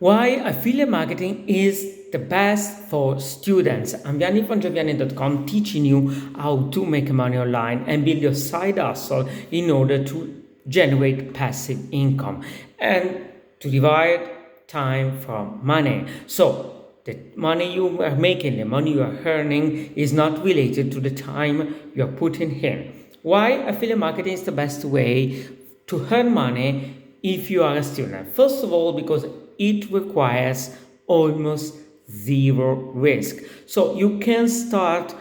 Why affiliate marketing is the best for students. I'm Gianni from Giovanni.com, teaching you how to make money online and build your side hustle in order to generate passive income and to divide time from money. So the money you are making, the money you are earning is not related to the time you're putting in. Why affiliate marketing is the best way to earn money if you are a student? First of all, because it requires almost zero risk. So you can start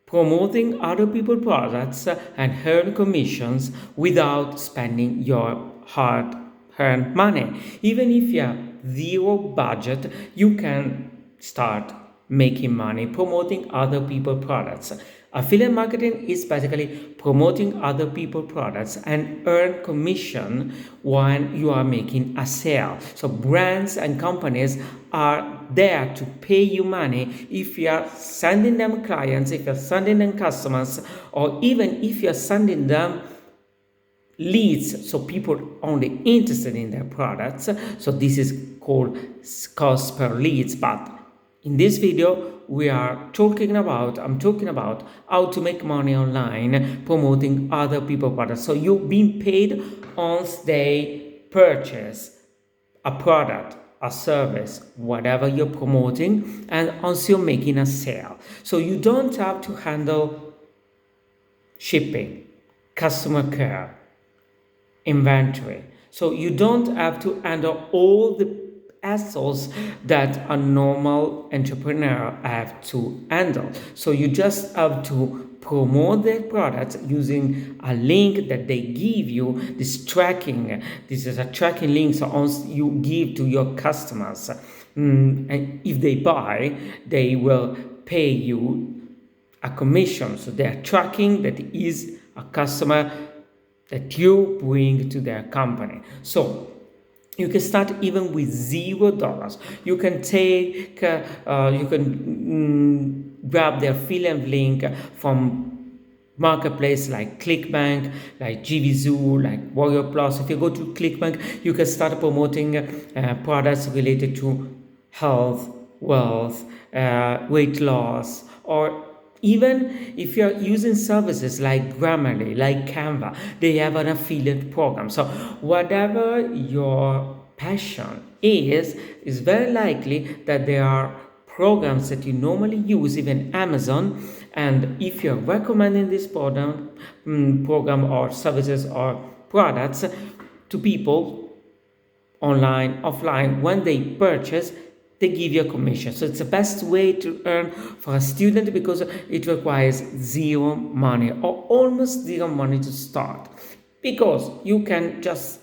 promoting other people's products and earn commissions without spending your hard earned money. Even if you have zero budget, you can start making money promoting other people's products. Affiliate marketing is basically promoting other people's products and earn commission when you are making a sale. So brands and companies are there to pay you money if you are sending them clients, if you're sending them customers, or even if you're sending them leads, so people only interested in their products. So this is called cost per leads. But in this video I'm talking about how to make money online promoting other people's products. So you're being paid once they purchase a product, a service, whatever you're promoting, and once you're making a sale. So you don't have to handle shipping, customer care, inventory. So you don't have to handle all the hassles that a normal entrepreneur have to handle. So you just have to promote their products using a link that they give you. This is a tracking link, so once you give to your customers, and if they buy, they will pay you a commission. So they are tracking that is a customer that you bring to their company. So you can start even with $0. You can grab the affiliate link from marketplace like ClickBank, like GVZoo, like Warrior Plus. If you go to ClickBank, you can start promoting products related to health, wealth, weight loss, or even if you're using services like Grammarly, like Canva, they have an affiliate program. So whatever your passion is very likely that there are programs that you normally use, even Amazon. And if you're recommending this program or services or products to people online, offline, when they purchase, they give you a commission. So it's the best way to earn for a student because it requires zero money or almost zero money to start. Because you can just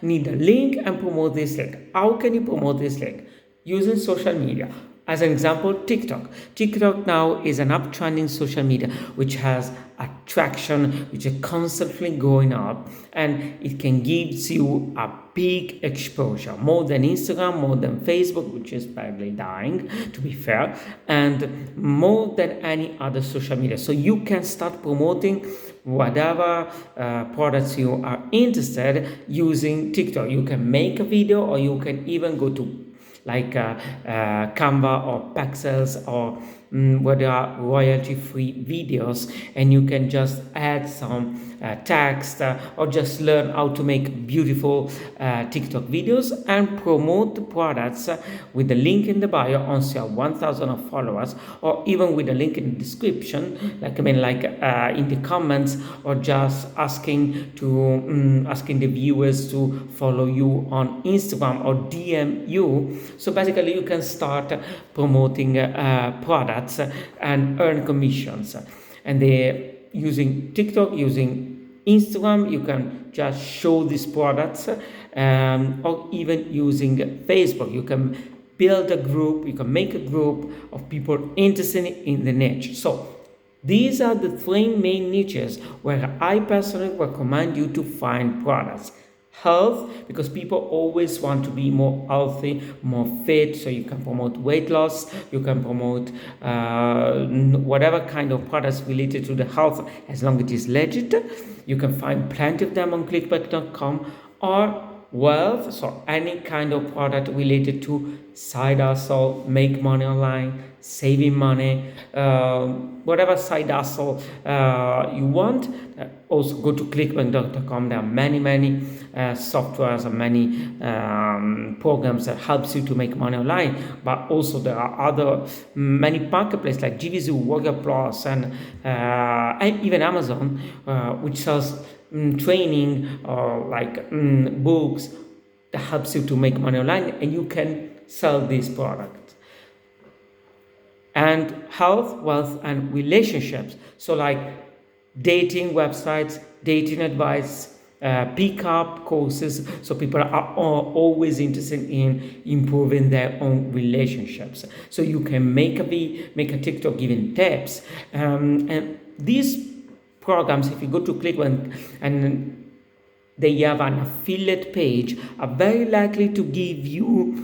need a link and promote this link. How can you promote this link? Using social media. As an example, TikTok. TikTok now is an uptrending social media which has attraction, which is constantly going up, and it can give you a big exposure, more than Instagram, more than Facebook, which is badly dying, to be fair, and more than any other social media. So you can start promoting whatever products you are interested using TikTok. You can make a video, or you can even go to like Canva or Pexels or where there are royalty-free videos, and you can just add some text or just learn how to make beautiful TikTok videos and promote the products with the link in the bio once you have 1,000 followers, or even with a link in the description, in the comments, or just asking the viewers to follow you on Instagram or DM you. So basically you can start promoting products and earn commissions. And they using TikTok, using Instagram, you can just show these products, or even using Facebook. You can build a group, you can make a group of people interested in the niche. So these are the three main niches where I personally recommend you to find products. Health, because people always want to be more healthy, more fit, so you can promote weight loss, you can promote whatever kind of products related to the health, as long as it is legit. You can find plenty of them on clickback.com. Or wealth, so any kind of product related to side hustle, make money online, saving money, whatever side hustle you want. Also go to clickbank.com. There are many softwares and many programs that helps you to make money online, but also there are other many marketplaces like GVZoo, Warrior Plus, and even Amazon, which sells training or like books that helps you to make money online, and you can sell these products. And health, wealth, and relationships, so like dating websites, dating advice, pick-up courses, so people are always interested in improving their own relationships. So you can make a TikTok giving tips, and these programs, if you go to ClickFunnels and they have an affiliate page, are very likely to give you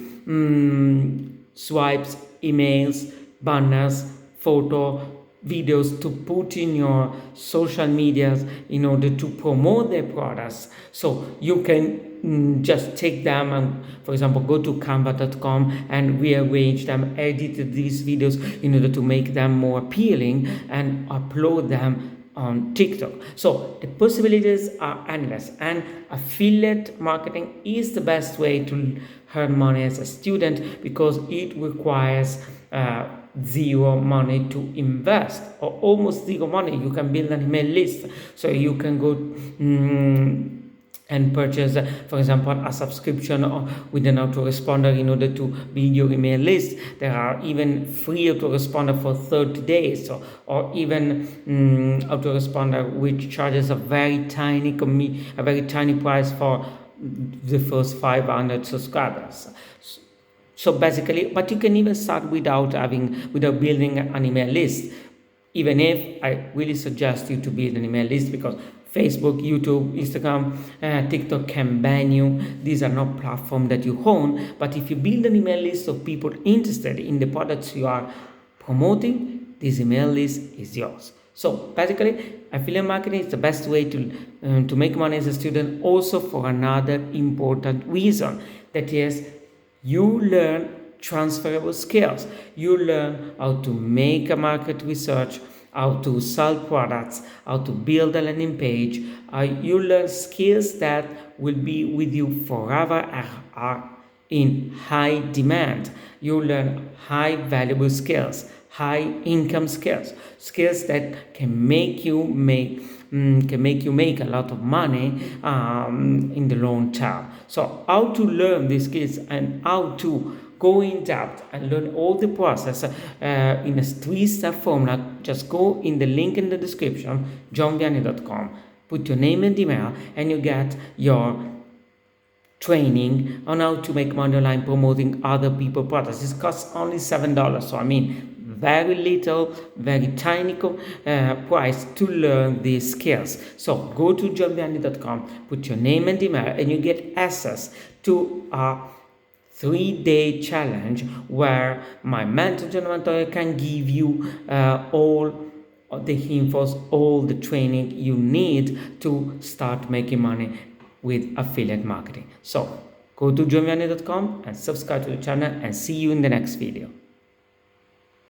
swipes, emails, banners, photo, videos to put in your social medias in order to promote their products. So you can just take them and, for example, go to canva.com and rearrange them, edit these videos in order to make them more appealing and upload them on TikTok. So the possibilities are endless, and affiliate marketing is the best way to earn money as a student because it requires zero money to invest, or almost zero money. You can build an email list, so you can go and purchase, for example, a subscription with an autoresponder in order to build your email list. There are even free autoresponder for 30 days, or even autoresponder which charges a very tiny price for the first 500 subscribers. So basically, but you can even start without building an email list, even if I really suggest you to build an email list, because Facebook, YouTube, Instagram, TikTok can ban you. These are not platforms that you own. But if you build an email list of people interested in the products you are promoting, this email list is yours. So basically, affiliate marketing is the best way to make money as a student, also for another important reason, that is, you learn transferable skills. You learn how to make a market research, how to sell products, how to build a landing page. You learn skills that will be with you forever and are in high demand. You learn high valuable skills, high income skills that can make you make a lot of money in the long term. So how to learn these skills and how to go in depth and learn all the process in a 3-step formula, just go in the link in the description, johnvianney.com, put your name and email, and you get your training on how to make money online promoting other people's products. This costs only $7, so I mean very little, very tiny price to learn these skills. So go to johnvianney.com, put your name and email, and you get access to a 3-day challenge where my mentor John Montoya can give you all the infos, all the training you need to start making money with affiliate marketing. So go to johnvianney.com and subscribe to the channel, and see you in the next video.